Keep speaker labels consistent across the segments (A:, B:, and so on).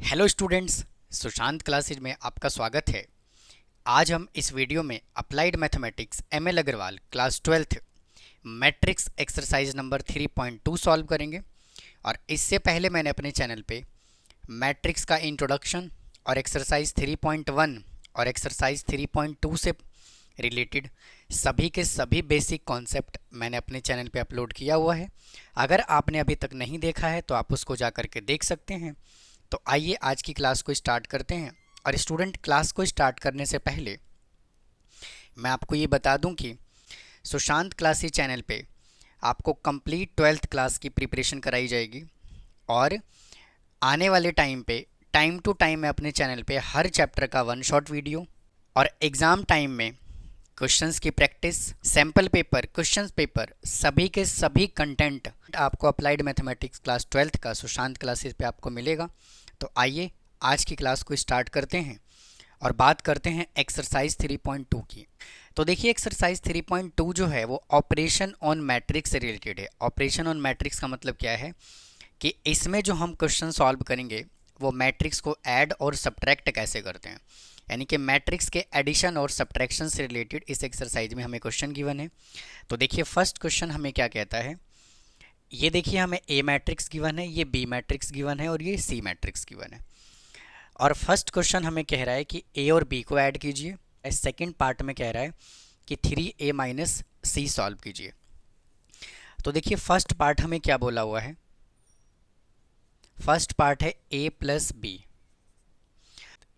A: Hello students, Sushant classes में आपका स्वागत है। आज हम इस वीडियो में applied mathematics ML Aggarwal class 12th matrix exercise number 3.2 solve करेंगे। और इससे पहले मैंने अपने चैनल पे मैट्रिक्स का इंट्रोडक्शन और एक्सरसाइज 3.1 और एक्सरसाइज 3.2 से रिलेटेड सभी के सभी बेसिक कॉन्सेप्ट मैंने अपने चैनल पे अपलोड किया हुआ है। अगर आपने अभी तक नहीं देखा है तो आप उसको जा करके देख सकते हैं। तो आइए आज की क्लास को स्टार्ट करते हैं। और स्टूडेंट, क्लास को स्टार्ट करने से पहले मैं आपको ये बता दूं कि सुशांत क्लासेस चैनल पे आपको कंप्लीट 12th क्लास की प्रिपरेशन कराई जाएगी। और आने वाले टाइम पे टाइम टू टाइम मैं अपने चैनल पे हर चैप्टर का वन शॉट वीडियो और एग्ज़ाम टाइम में क्वेश्चंस की practice, sample paper, questions paper, सभी के सभी कंटेंट आपको अप्लाइड मैथमेटिक्स क्लास 12th का सुशांत क्लासेस पे आपको मिलेगा। तो आइए आज की क्लास को स्टार्ट करते हैं और बात करते हैं एक्सरसाइज 3.2 की। तो देखिए, एक्सरसाइज 3.2 जो है वो ऑपरेशन ऑन मैट्रिक्स से रिलेटेड है। ऑपरेशन ऑन मैट्रिक्स का मतलब क्या है कि इसमें जो हम क्वेश्चन सॉल्व करेंगे वो मैट्रिक्स को ऐड और सब्ट्रैक्ट कैसे करते हैं, यानी कि मैट्रिक्स के एडिशन और सब्ट्रैक्शन से रिलेटेड इस एक्सरसाइज में हमें क्वेश्चन गिवन है। तो देखिए, फर्स्ट क्वेश्चन हमें क्या कहता है। ये देखिए, हमें ए मैट्रिक्स गिवन है, ये बी मैट्रिक्स गिवन है और ये सी मैट्रिक्स गिवन है। और फर्स्ट क्वेश्चन हमें कह रहा है कि ए और बी को ऐड कीजिए। सेकेंड पार्ट में कह रहा है कि 3a माइनस सी सॉल्व कीजिए। तो देखिए, फर्स्ट पार्ट हमें क्या बोला हुआ है। फर्स्ट पार्ट है a plus B.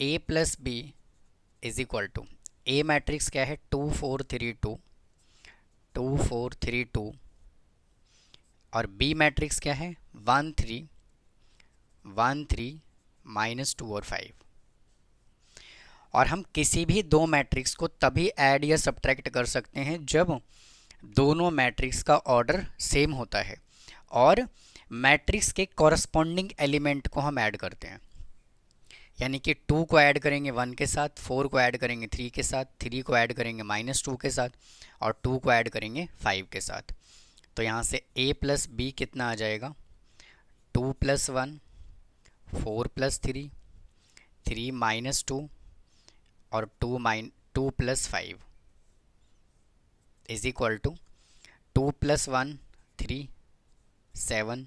A: a plus B is equal to, A matrix क्या है, 2 4 3 2, 2 4 3 2। और बी मैट्रिक्स क्या है, 1 3 1 3 -2 और 5। और हम किसी भी दो मैट्रिक्स को तभी ऐड या सब्ट्रैक्ट कर सकते हैं जब दोनों मैट्रिक्स का ऑर्डर सेम होता है और मैट्रिक्स के कॉरस्पॉन्डिंग एलिमेंट को हम ऐड करते हैं। यानी कि 2 को ऐड करेंगे 1 के साथ, 4 को ऐड करेंगे 3 के साथ, 3 को ऐड करेंगे -2 के साथ और 2 को ऐड करेंगे 5 के साथ। तो यहाँ से a प्लस बी कितना आ जाएगा, 2 प्लस 1, 4 प्लस 3, 3 -2 और 2 plus 5 is equal to 2 plus 1 3, 7,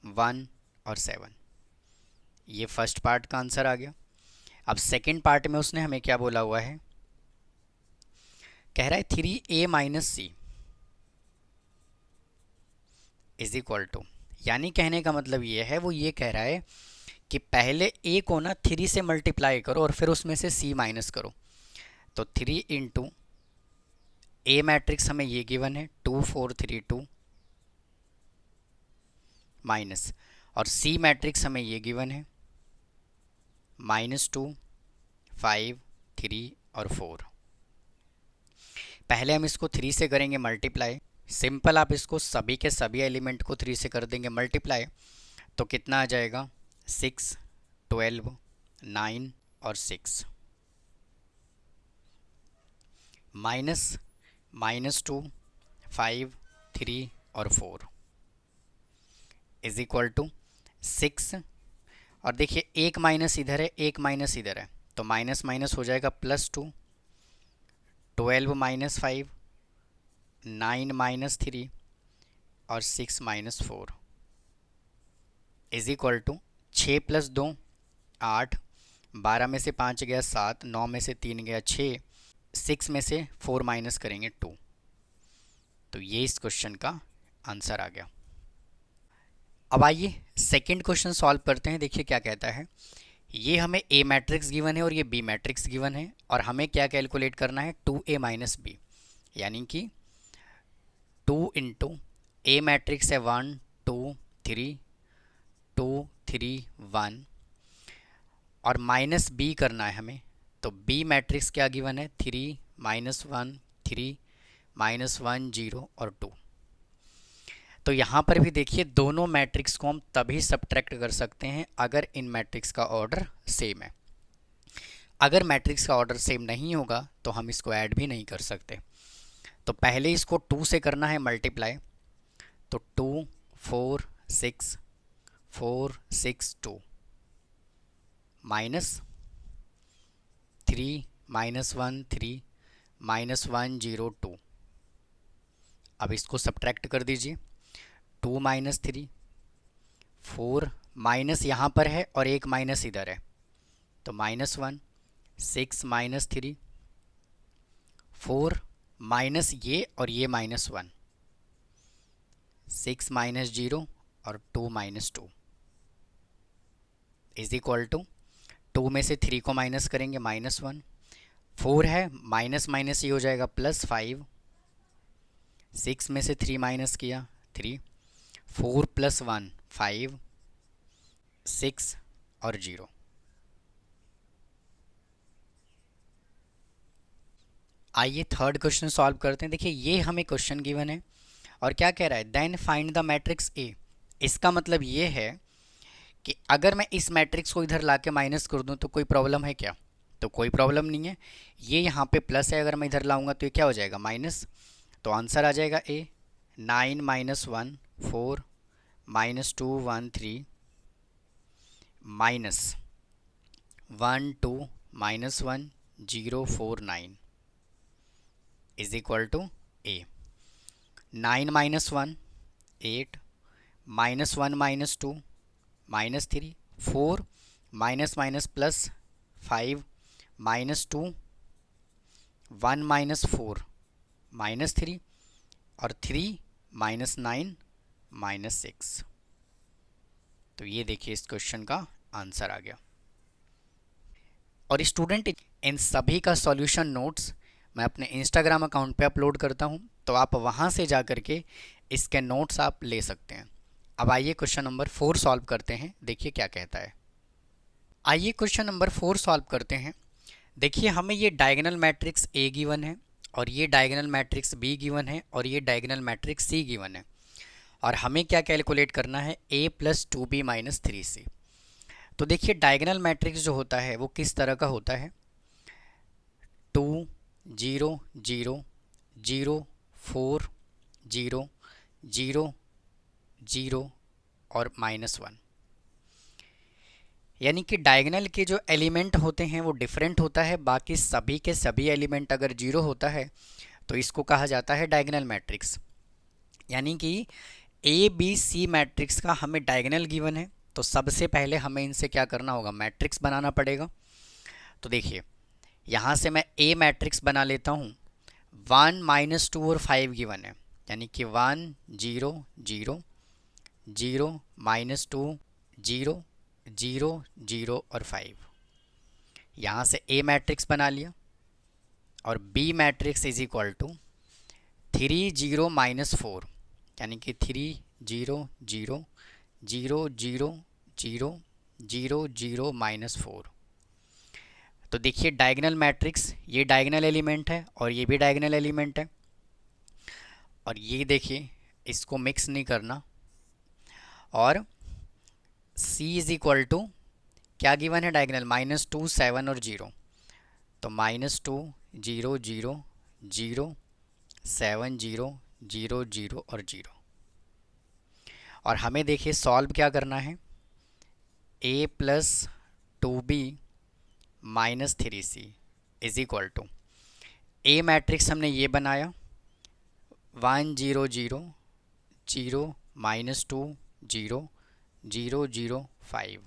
A: 1 और 7। ये फर्स्ट पार्ट का आंसर आ गया। अब सेकेंड पार्ट में उसने हमें क्या बोला हुआ है, कह रहा है 3a minus C is equal to, यानी कहने का मतलब ये है, वो ये कह रहा है कि पहले a को ना 3 से मल्टीप्लाई करो और फिर उसमें से c माइनस करो। तो 3 इंटू ए मैट्रिक्स हमें ये गिवन है 2 4 3 2 माइनस, और सी मैट्रिक्स हमें ये गिवन है -2 5 3 और 4। पहले हम इसको 3 से करेंगे मल्टीप्लाई। सिंपल, आप इसको सभी के सभी एलिमेंट को 3 से कर देंगे मल्टीप्लाई। तो कितना आ जाएगा, 6 12 9 और 6 माइनस -2 5 3 और 4 इज इक्वल टू 6। और देखिए, एक माइनस इधर है, एक माइनस इधर है, तो माइनस माइनस हो जाएगा +2, 12 -5, 9 -3 और 6 -4 इज इक्वल टू 6 + 2 8, 12 में से 5 गया 7, 9 में से 3 गया 6, 6 में से 4 माइनस करेंगे 2। तो ये इस क्वेश्चन का आंसर आ गया। अब आइए सेकंड क्वेश्चन सॉल्व करते हैं। देखिए क्या कहता है। ये हमें ए मैट्रिक्स गिवन है और ये बी मैट्रिक्स गिवन है और हमें क्या कैलकुलेट करना है, 2a माइनस बी, यानी कि 2 इंटू ए मैट्रिक्स है 1 2 3 2 3 1 और माइनस बी करना है हमें। तो बी मैट्रिक्स क्या गिवन है, 3 -1 3 -1 0 और 2। तो यहाँ पर भी देखिए, दोनों मैट्रिक्स को हम तभी सब्ट्रैक्ट कर सकते हैं अगर इन मैट्रिक्स का ऑर्डर सेम है। अगर मैट्रिक्स का ऑर्डर सेम नहीं होगा तो हम इसको ऐड भी नहीं कर सकते। तो पहले इसको 2 से करना है मल्टीप्लाई। तो 2 4 6 4 6 2 -3 -1 3 -1 0 2। अब इसको सब्ट्रैक्ट कर दीजिए। 2 -3 4 माइनस यहाँ पर है और एक माइनस इधर है तो -1। 6 -3 4 माइनस ये और ये -1। 6 -0 और 2 -2 इज इक्वल टू 2 में से 3 को माइनस करेंगे -1। 4 है माइनस माइनस ये हो जाएगा +5। 6 में से 3 माइनस किया 3। 4 + 1 5 6 और 0। आइए थर्ड क्वेश्चन सॉल्व करते हैं। देखिए ये हमें क्वेश्चन गिवन है और क्या कह रहा है, then find the matrix A. इसका मतलब ये है कि अगर मैं इस मैट्रिक्स को इधर लाके माइनस कर दूं तो कोई प्रॉब्लम है क्या? तो कोई प्रॉब्लम नहीं है। ये यहाँ पे प्लस है, अगर मैं इधर लाऊंगा तो ये क्या हो जाएगा माइनस। तो आंसर आ जाएगा ए। 9 -1 4 -2 1 3 -1 2 -1 0 4 9 is equal to A. 9 -1 8 -1 -2 -3 4 minus minus plus 5 -2 1 -4 -3 और 3 -9 -6। तो ये देखिए इस क्वेश्चन का आंसर आ गया। और स्टूडेंट इन सभी का सॉल्यूशन नोट्स मैं अपने इंस्टाग्राम अकाउंट पे अपलोड करता हूँ, तो आप वहाँ से जा कर के इसके नोट्स आप ले सकते हैं। अब आइए क्वेश्चन नंबर 4 सॉल्व करते हैं, देखिए क्या कहता है। आइए क्वेश्चन नंबर 4 सॉल्व करते हैं। देखिए हमें ये डायगोनल मैट्रिक्स ए गिवन है और ये डायगोनल मैट्रिक्स बी गिवन है और ये डायगोनल मैट्रिक्स सी गिवन है और हमें क्या कैलकुलेट करना है a + 2b - 3c। तो देखिए डायगोनल मैट्रिक्स जो होता है वो किस तरह का होता है, 2 0 0 0 4 0 0 0 और -1। यानी कि डायगोनल के जो एलिमेंट होते हैं वो डिफरेंट होता है, बाकी सभी के सभी एलिमेंट अगर 0 होता है तो इसको कहा जाता है डायगोनल मैट्रिक्स। यानी कि ए बी सी मैट्रिक्स का हमें डायगोनल गिवन है तो सबसे पहले हमें इनसे क्या करना होगा, मैट्रिक्स बनाना पड़ेगा। तो देखिए यहाँ से मैं ए मैट्रिक्स बना लेता हूँ। 1 -2 और 5 गिवन है, यानी कि 1 0 0 0 -2 0 0 0 और 5। यहाँ से ए मैट्रिक्स बना लिया और B matrix is equal to 3 0 -4, यानी कि 3 0 0 0 0 0 0 0 -4। तो देखिए डायगोनल मैट्रिक्स, ये डायगोनल एलिमेंट है और ये भी डायगोनल एलिमेंट है। और ये देखिए इसको मिक्स नहीं करना। और C इज इक्वल टू क्या गिवन है डायगोनल, -2 7 और 0। तो -2 0 0 0 7 0 0 0 और 0। और हमें देखिए सॉल्व क्या करना है, a + 2b - 3c is equal to A matrix हमने ये बनाया 1 0 0 0 -2 0 0 0 5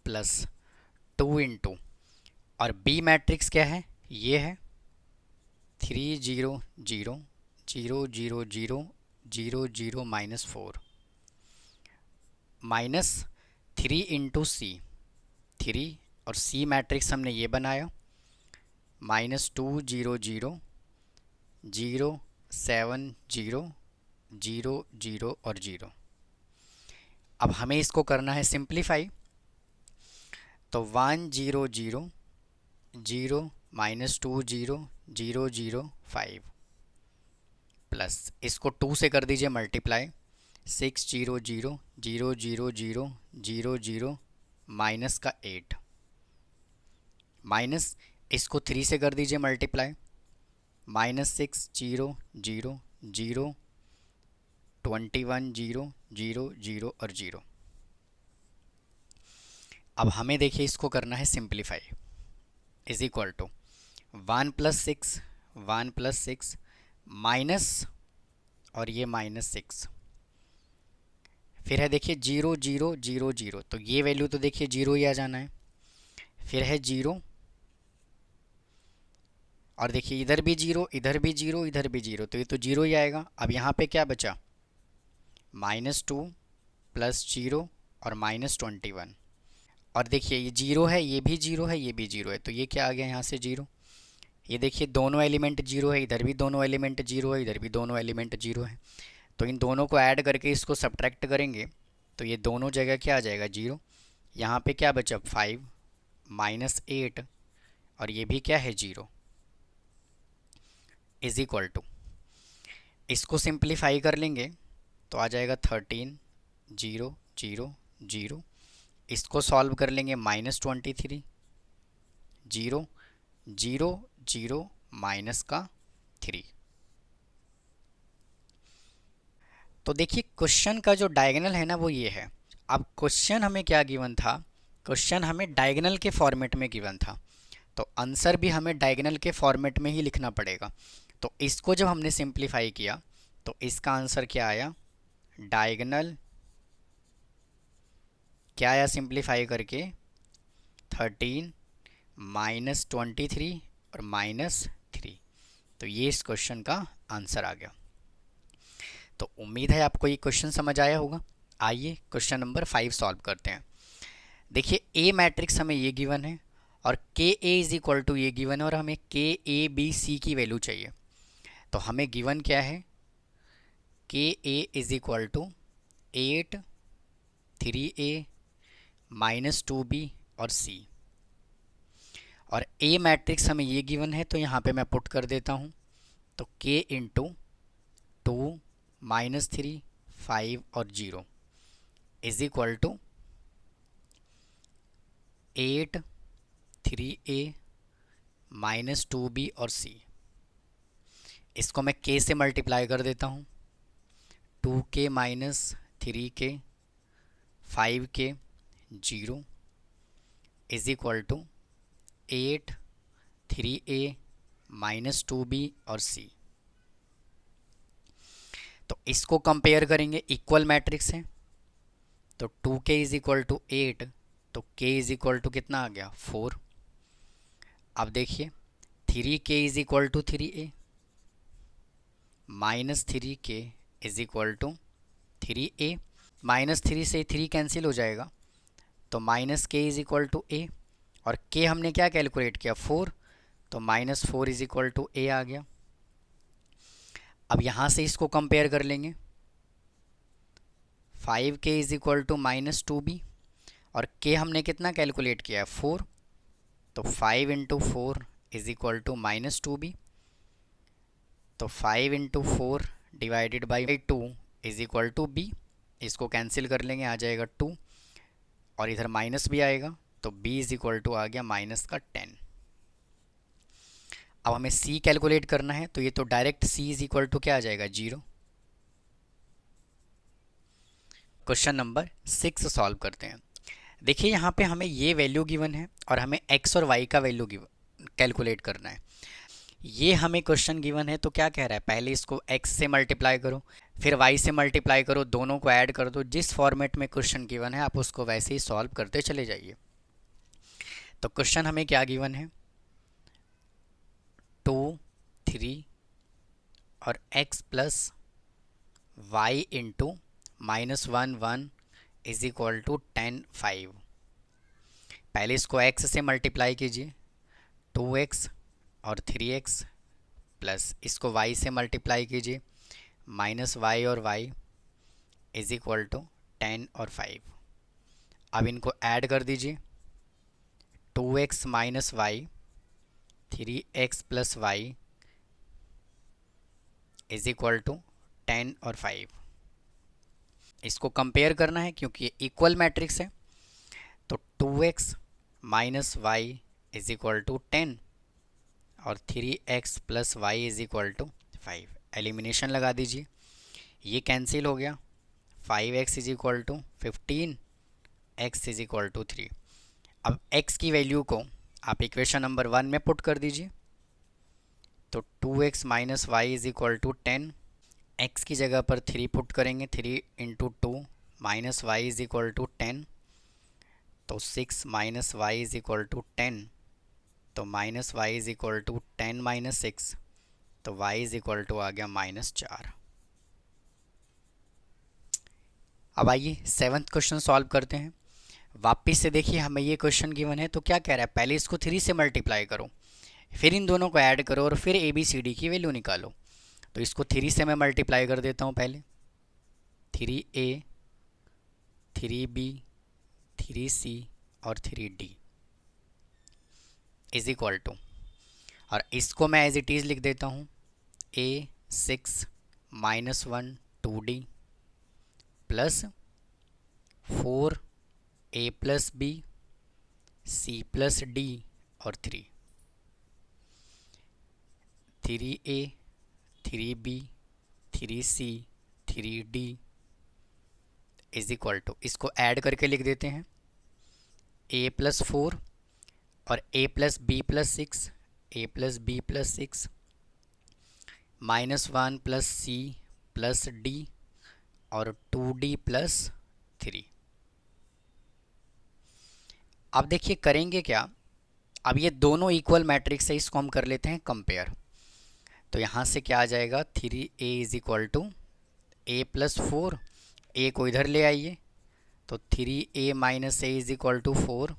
A: प्लस 2 इंटू, और बी मैट्रिक्स क्या है, ये है 3 0 0 0 0 0 0 0 -4 -3 इंटू सी 3, और सी मैट्रिक्स हमने ये बनाया -2 0 0 0 7 0 0 0 और 0। अब हमें इसको करना है सिंप्लीफाई। तो 1 0 0 0 -2 0 0 0 5 प्लस इसको 2 से कर दीजिए मल्टीप्लाई, 6 0 0 0 0 0 0 0 माइनस का 8 माइनस इसको 3 से कर दीजिए मल्टीप्लाई, -6 0 0 0 21 0 0 0 और 0। अब हमें देखिए इसको करना है simplify. Is equal to 1 + 6, 1 + 6 minus, और ये -6, फिर है देखिए 0 0 0 0, तो ये वैल्यू तो देखिए 0 ही आ जाना है। फिर है 0, और देखिए इधर भी 0, इधर भी 0, इधर भी 0, तो ये तो 0 ही आएगा। अब यहाँ पे क्या बचा, -2 + 0 और -21, और देखिए ये 0 है, ये भी 0 है, ये भी 0 है, तो ये क्या आ गया यहाँ से 0। ये देखिए दोनों एलिमेंट 0 है, इधर भी दोनों एलिमेंट 0 है, इधर भी दोनों एलिमेंट 0 है, तो इन दोनों को ऐड करके इसको सब्ट्रैक्ट करेंगे तो ये दोनों जगह क्या आ जाएगा 0। यहाँ पे क्या बचा 5 -8, और ये भी क्या है 0, इज इक्वल टू, इसको सिंप्लीफाई कर लेंगे तो आ जाएगा 13 0 0 0। इसको सॉल्व कर लेंगे -23 0 0 0 -3। तो देखिए क्वेश्चन का जो डायगोनल है ना वो ये है। अब क्वेश्चन हमें क्या गिवन था, क्वेश्चन हमें डायगोनल के फॉर्मेट में गिवन था, तो आंसर भी हमें डायगोनल के फॉर्मेट में ही लिखना पड़ेगा। तो इसको जब हमने सिंप्लीफाई किया तो इसका आंसर क्या आया, डायगोनल क्या आया सिंप्लीफाई करके, 13 -23 और -3। तो ये इस क्वेश्चन का आंसर आ गया। तो उम्मीद है आपको ये क्वेश्चन समझ आया होगा। आइए क्वेश्चन नंबर 5 सॉल्व करते हैं। देखिए ए मैट्रिक्स हमें ये गिवन है और के ए इज इक्वल टू ये गिवन है, और हमें के ए बी सी की वैल्यू चाहिए। तो हमें गिवन क्या है, के ए is equal to 8 3a -2b और c, और ए मैट्रिक्स हमें ये गिवन है तो यहाँ पे मैं पुट कर देता हूँ। तो k इंटू 2 -3 5 और 0 is equal to 8 3a -2b और c। इसको मैं k से मल्टीप्लाई कर देता हूँ, 2k -3k 5k 0 is equal to 8 3a -2b और c। तो इसको कंपेयर करेंगे, इक्वल मैट्रिक्स है, तो 2k इज इक्वल टू 8, तो k इज इक्वल टू कितना आ गया 4। अब देखिए 3k is equal to 3a -3k is equal to 3a, -3 से 3 कैंसिल हो जाएगा, तो -k is equal to a, और k हमने क्या कैलकुलेट किया 4, तो -4 इज इक्वल टू a आ गया। अब यहाँ से इसको कंपेयर कर लेंगे, 5k is equal to -2b, और k हमने कितना कैलकुलेट किया 4, तो 5 into 4 is equal to -2b, तो 5 into 4 divided by 2 is equal to b, इसको कैंसिल कर लेंगे आ जाएगा 2, और इधर माइनस भी आएगा, तो b इज इक्वल टू आ गया -10। अब हमें c कैलकुलेट करना है, तो ये तो direct c is equal to क्या आ जाएगा 0। क्वेश्चन नंबर 6 सॉल्व करते हैं। देखिए यहाँ पे हमें ये वैल्यू गिवन है और हमें x और y का वैल्यू कैलकुलेट करना है। ये हमें क्वेश्चन गिवन है तो क्या कह रहा है, पहले इसको x से मल्टीप्लाई करो, फिर y से मल्टीप्लाई करो, दोनों को ऐड कर दो। जिस फॉर्मेट में क्वेश्चन गिवन है आप उसको वैसे ही सॉल्व करते चले जाइए। तो क्वेश्चन हमें क्या गिवन है, 2 3 और x plus y into -1 1 is equal to 10 5। पहले इसको x से मल्टीप्लाई कीजिए, 2x और 3x, प्लस इसको y से मल्टीप्लाई कीजिए, -y और y इज इक्वल टू 10 और 5। अब इनको ऐड कर दीजिए, 2x - y 3x plus y is equal to 10 और 5। इसको कंपेयर करना है क्योंकि ये इक्वल मैट्रिक्स है, तो 2x - y is equal to 10 और 3x plus y is equal to 5। Elimination लगा दीजिए, ये कैंसिल हो गया, 5x is equal to 15, x is equal to 3। अब x की वैल्यू को आप इक्वेशन नंबर 1 में पुट कर दीजिए। तो 2x minus Y is equal to 10। x की जगह पर 3 पुट करेंगे, 3 into 2 minus Y is equal to 10। तो 6 minus Y is equal to 10। तो minus Y is equal to 10 minus 6, तो y इज इक्वल टू आ गया -4। अब आइए 7th क्वेश्चन सॉल्व करते हैं। वापस से देखिए हमें ये क्वेश्चन गिवन है, तो क्या कह रहा है, पहले इसको 3 से मल्टीप्लाई करो, फिर इन दोनों को ऐड करो और फिर ए बी सी डी की वैल्यू निकालो। तो इसको 3 से मैं मल्टीप्लाई कर देता हूँ पहले। 3a 3b 3c और 3d इज इक्वल टू, और इसको मैं एज इट इज़ लिख देता हूँ a 6 minus 1 2d plus 4a plus b c plus d और 3a 3b 3c 3d is equal to, इसको ऐड करके लिख देते हैं a प्लस 4 और a plus b plus 6 a plus b plus 6 -1 plus c plus d और 2d plus 3। अब देखिए करेंगे क्या, अब ये दोनों इक्वल मैट्रिक्स है, इसको हम कर लेते हैं कंपेयर। तो यहाँ से क्या आ जाएगा, 3a is equal to a plus 4, a को इधर ले आइए, तो 3a minus a is equal to 4,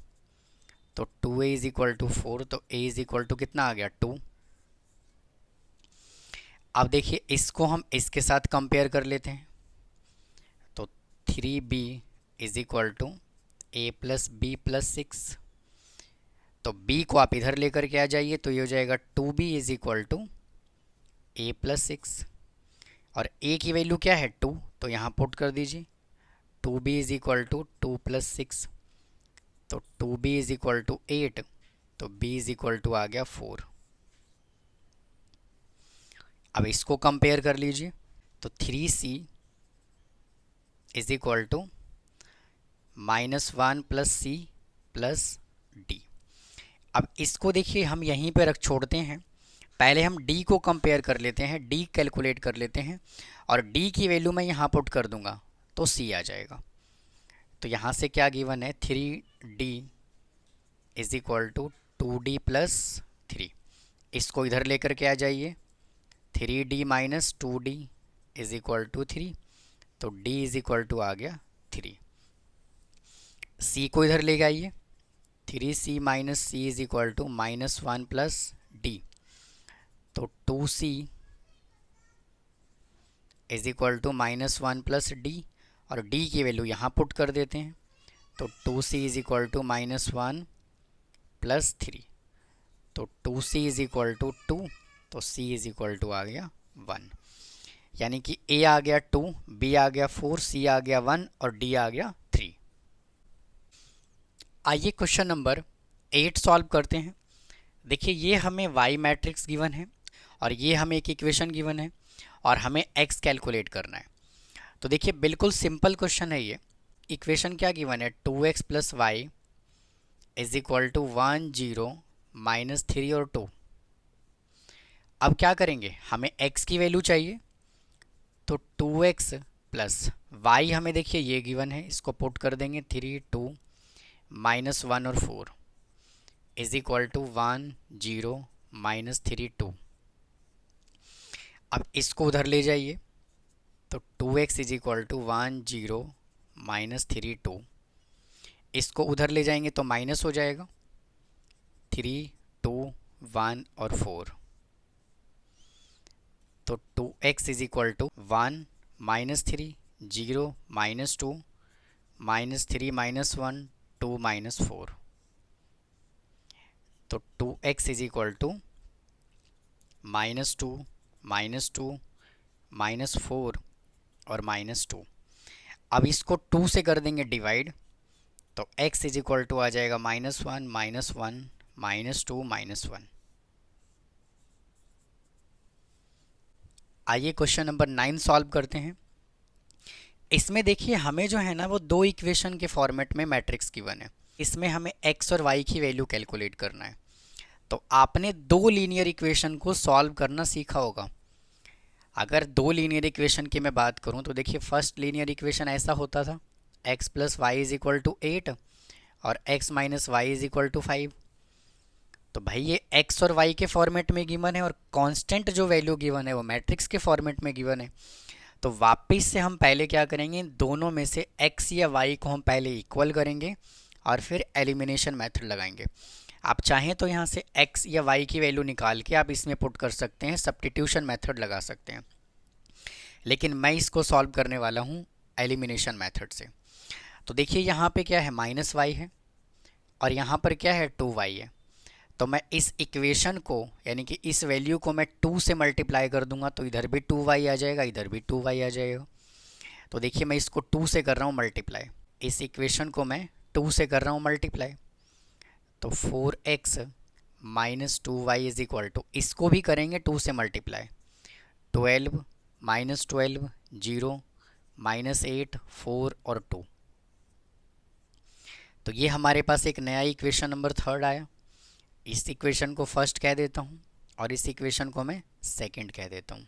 A: तो 2a इज इक्वल टू 4, तो a इज इक्वल टू कितना आ गया 2। अब देखिए इसको हम इसके साथ कंपेयर कर लेते हैं। तो 3b is equal to a plus b plus 6, तो b को आप इधर लेकर के आ जाइए, तो ये हो जाएगा 2b is equal to a plus 6, और a की वैल्यू क्या है 2, तो यहाँ पुट कर दीजिए 2b is equal to 2 plus 6, तो 2b इज इक्वल टू 8, तो b इज इक्वल टू आ गया 4। अब इसको कंपेयर कर लीजिए, तो 3c is equal to -1 plus c plus d। अब इसको देखिए हम यहीं पे रख छोड़ते हैं, पहले हम d को कंपेयर कर लेते हैं, d कैलकुलेट कर लेते हैं, और d की वैल्यू मैं यहाँ पुट कर दूंगा तो c आ जाएगा। तो यहाँ से क्या गिवन है, 3d is equal to 2d plus 3, इसको इधर लेकर के आ जाइए, 3d minus 2d is equal to 3, तो d इज इक्वल टू आ गया 3। c को इधर ले आइए, 3c minus c is equal to -1 plus d, तो 2c is equal to -1 plus d, और d की वैल्यू यहाँ पुट कर देते हैं, तो 2c is equal to -1 plus 3, तो 2c इज इक्वल टू 2, तो c इज इक्वल टू आ गया 1। यानी कि a आ गया 2, b आ गया 4, c आ गया 1 और d आ गया 3। आइए क्वेश्चन नंबर 8 सॉल्व करते हैं। देखिए ये हमें y मैट्रिक्स गिवन है और ये हमें एक इक्वेशन गिवन है और हमें x कैलकुलेट करना है। तो देखिए बिल्कुल सिंपल क्वेश्चन है ये। इक्वेशन क्या गिवन है, 2x plus y is equal to 1 0 -3 और 2। अब क्या करेंगे, हमें x की वैल्यू चाहिए, तो 2x प्लस वाई हमें देखिए ये गिवन है, इसको पुट कर देंगे 3 2 -1 और 4 इज इक्वल टू 1 0 -3 2। अब इसको उधर ले जाइए, तो 2x इज इक्वल टू 1 0 -3 2, इसको उधर ले जाएंगे तो माइनस हो जाएगा, 3 2 1 और 4, तो 2x इज इक्वल टू 1 -3 0 -2 -3 -1 2 -4, तो 2x इज इक्वल टू -2 -2 -4 और -2। अब इसको 2 से कर देंगे डिवाइड, तो x इज इक्वल टू आ जाएगा -1 -1 -2 -1। आइए क्वेश्चन नंबर 9 सॉल्व करते हैं। इसमें देखिए हमें जो है ना वो दो इक्वेशन के फॉर्मेट में मैट्रिक्स गिवन है। इसमें हमें x और y की वैल्यू कैलकुलेट करना है। तो आपने दो लीनियर इक्वेशन को सॉल्व करना सीखा होगा। अगर दो लीनियर इक्वेशन की मैं बात करूं तो देखिए, फर्स्ट लीनियर इक्वेशन ऐसा होता था, x plus y is equal to 8 और x minus Y is equal to 5। तो भाई ये x और y के फॉर्मेट में गिवन है और कांस्टेंट जो वैल्यू गिवन है वो मैट्रिक्स के फॉर्मेट में गिवन है। तो वापस से हम पहले क्या करेंगे, दोनों में से x या y को हम पहले इक्वल करेंगे और फिर एलिमिनेशन मेथड लगाएंगे। आप चाहें तो यहाँ से x या y की वैल्यू निकाल के आप इसमें पुट कर सकते हैं, सब्स्टिट्यूशन मेथड लगा सकते हैं, लेकिन मैं इसको सॉल्व करने वाला हूँ एलिमिनेशन मेथड से। तो देखिए यहाँ पे क्या है, माइनस वाई है और यहाँ पर क्या है, 2y है। तो मैं इस इक्वेशन को यानी कि इस वैल्यू को मैं 2 से मल्टीप्लाई कर दूंगा तो इधर भी 2y आ जाएगा, इधर भी 2y आ जाएगा। तो देखिए मैं इसको 2 से कर रहा हूँ मल्टीप्लाई, इस इक्वेशन को मैं 2 से कर रहा हूँ मल्टीप्लाई। तो 4x minus 2y is equal to, इसको भी करेंगे 2 से मल्टीप्लाई, 12 माइनस 12 0 माइनस 8 4 और 2। तो ये हमारे पास एक नया इक्वेशन नंबर थर्ड आया। इस इक्वेशन को फर्स्ट कह देता हूँ और इस इक्वेशन को मैं सेकंड कह देता हूँ।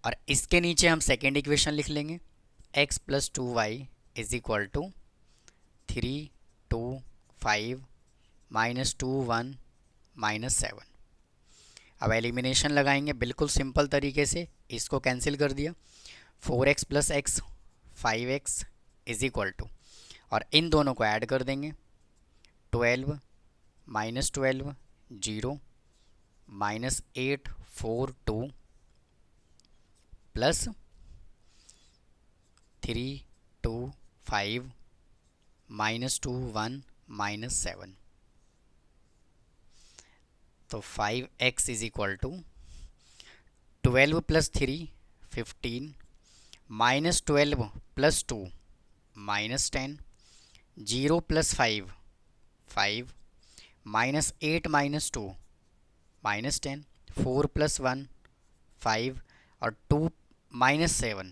A: और इसके नीचे हम सेकंड इक्वेशन लिख लेंगे, x plus 2y is equal to 3 2 5 minus 2 1 minus 7। अब एलिमिनेशन लगाएंगे बिल्कुल सिंपल तरीके से, इसको कैंसिल कर दिया, 4x plus x 5x is equal to, और इन दोनों को ऐड कर देंगे, 12 minus 12 0 minus 8 4 2 plus 3 2 5 minus 2 1 minus 7। तो 5x is equal to 12 plus 3 15 minus 12 plus 2 minus 10 0 plus 5 5 minus 8 minus 2 minus 10 4 plus 1 5 और 2 माइनस 7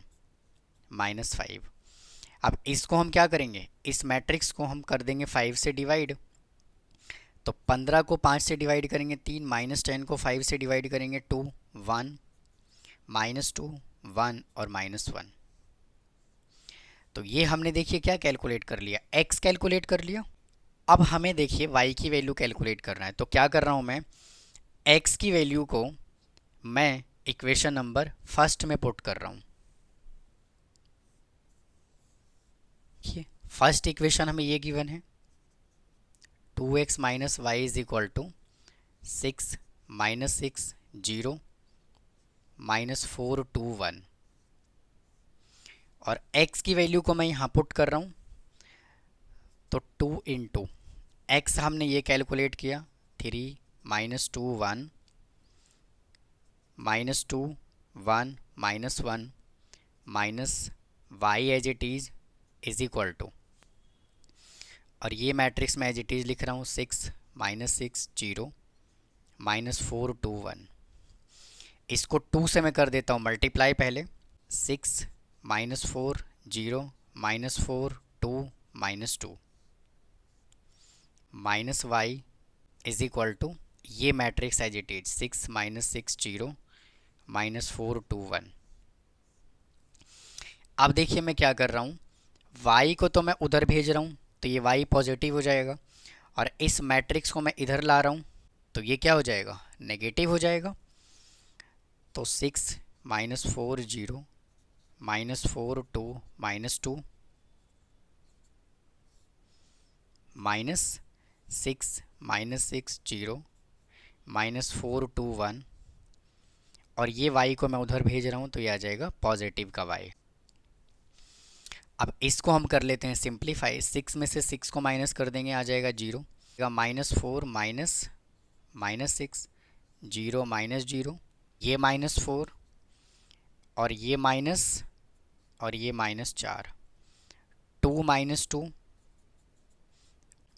A: माइनस 5। अब इसको हम क्या करेंगे, इस मैट्रिक्स को हम कर देंगे 5 से डिवाइड। तो 15 को 5 से डिवाइड करेंगे 3, माइनस 10 को 5 से डिवाइड करेंगे 2 1 माइनस 2 1 और माइनस 1। तो ये हमने देखिए क्या कैलकुलेट कर लिया, x कैलकुलेट कर लिया। अब हमें देखिए y की वैल्यू कैलकुलेट करना है। तो क्या कर रहा हूँ मैं, x की वैल्यू को मैं इक्वेशन नंबर फर्स्ट में पुट कर रहा हूँ। फर्स्ट इक्वेशन हमें ये गिवन है, 2x minus Y is equal to 6 minus 6 0 minus 4 2 1, और x की वैल्यू को मैं यहाँ पुट कर रहा हूँ। तो 2 इंटू एक्स हमने ये कैलकुलेट किया, 3 minus 2 1 minus 2 1 minus 1 minus y as it is equal to, और ये मैट्रिक्स में एज इट इज़ लिख रहा हूँ 6 माइनस 6 0 माइनस 4 2 1। इसको 2 से मैं कर देता हूँ मल्टीप्लाई, पहले 6 minus 4 0 minus 4 2 minus 2 minus Y is equal to, ये matrix as it is 6 minus 6 0 minus 4 2 1। अब देखिए मैं क्या कर रहा हूँ, y को तो मैं उधर भेज रहा हूँ तो ये y पॉजिटिव हो जाएगा, और इस मैट्रिक्स को मैं इधर ला रहा हूँ तो ये क्या हो जाएगा, नेगेटिव हो जाएगा। तो 6 minus 4 0 minus 4 2 minus 2 minus 6 minus 6 0 minus 4 2 1, और ये y को मैं उधर भेज रहा हूँ तो ये आ जाएगा पॉजिटिव का y। अब इसको हम कर लेते हैं सिंप्लीफाई, 6 में से 6 को माइनस कर देंगे, आ जाएगा 0, माइनस 4 माइनस माइनस 6 0 माइनस 0, ये माइनस 4 और ये minus 4, 2 minus 2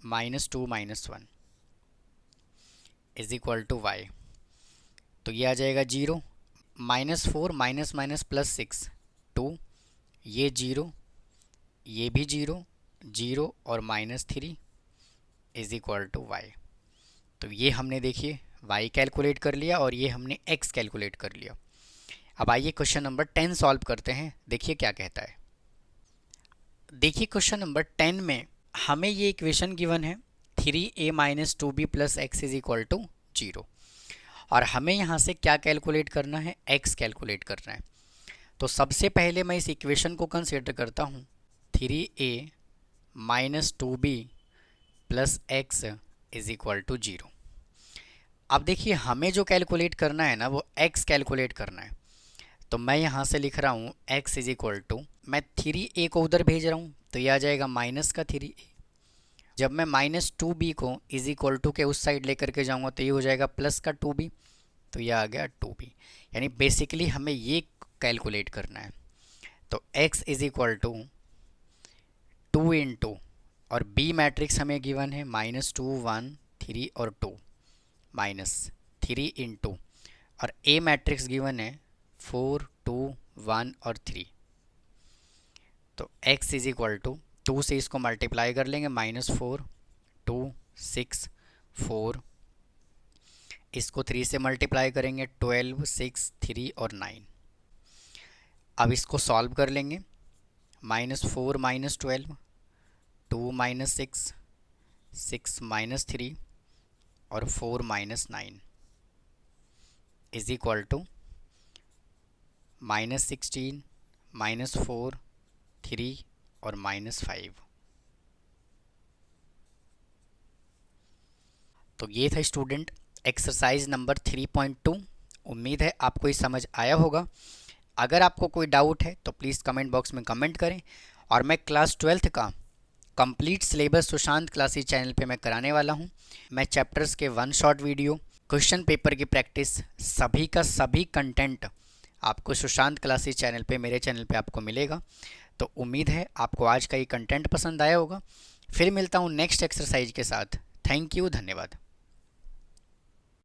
A: minus 2 minus 1 is equal to y। तो ये आ जाएगा 0, माइनस 4 माइनस माइनस प्लस 6 2, ये 0 ये भी 0 0 और minus 3, is equal to y. तो ये हमने देखिए y कैलकुलेट कर लिया और ये हमने x कैलकुलेट कर लिया। अब आइए क्वेश्चन नंबर 10 सॉल्व करते हैं, देखिए क्या कहता है। देखिए क्वेश्चन नंबर 10 में हमें ये इक्वेशन गिवन है 3a minus 2b plus x is equal to 0 और हमें यहाँ से क्या कैलकुलेट करना है, x कैलकुलेट करना है। तो सबसे पहले मैं इस इक्वेशन को कंसीडर करता हूँ 3a minus 2b plus x is equal to 0। अब देखिए हमें जो कैलकुलेट करना है ना वो x कैलकुलेट करना है। तो मैं यहाँ से लिख रहा हूँ x इज इक्वल टू, मैं 3a को उधर भेज रहा हूँ तो ये आ जाएगा माइनस का 3a। जब मैं माइनस 2b को इज इक्वल टू के उस साइड लेकर के जाऊँगा तो ये हो जाएगा प्लस का 2b, तो ये आ गया 2b। यानी बेसिकली हमें ये कैलकुलेट करना है। तो x is equal to 2 into और b मैट्रिक्स हमें गिवन है -2 1 3 और 2 माइनस 3 इंटू और a मैट्रिक्स गिवन है 4 2 1 और 3। तो x इज इक्वल टू 2 से इसको मल्टीप्लाई कर लेंगे -4 2 6 4, इसको 3 से मल्टीप्लाई करेंगे 12 6 3 और 9। अब इसको सॉल्व कर लेंगे -4 -12 2 -6 6 -3 और 4 -9 इज इक्वल टू -16 -4 3 और -5। तो ये था स्टूडेंट एक्सरसाइज नंबर 3.2। उम्मीद है आपको ये समझ आया होगा। अगर आपको कोई डाउट है तो प्लीज़ कमेंट बॉक्स में कमेंट करें और मैं क्लास 12th का complete syllabus Sushant classes channel पे मैं कराने वाला हूँ। मैं चैप्टर्स के 1 शॉट वीडियो, क्वेश्चन पेपर की प्रैक्टिस, सभी का सभी कंटेंट आपको सुशांत क्लासेस चैनल पे, मेरे चैनल पे आपको मिलेगा। तो उम्मीद है आपको आज का ये कंटेंट पसंद आया होगा। फिर मिलता हूँ नेक्स्ट एक्सरसाइज के साथ। थैंक यू, धन्यवाद।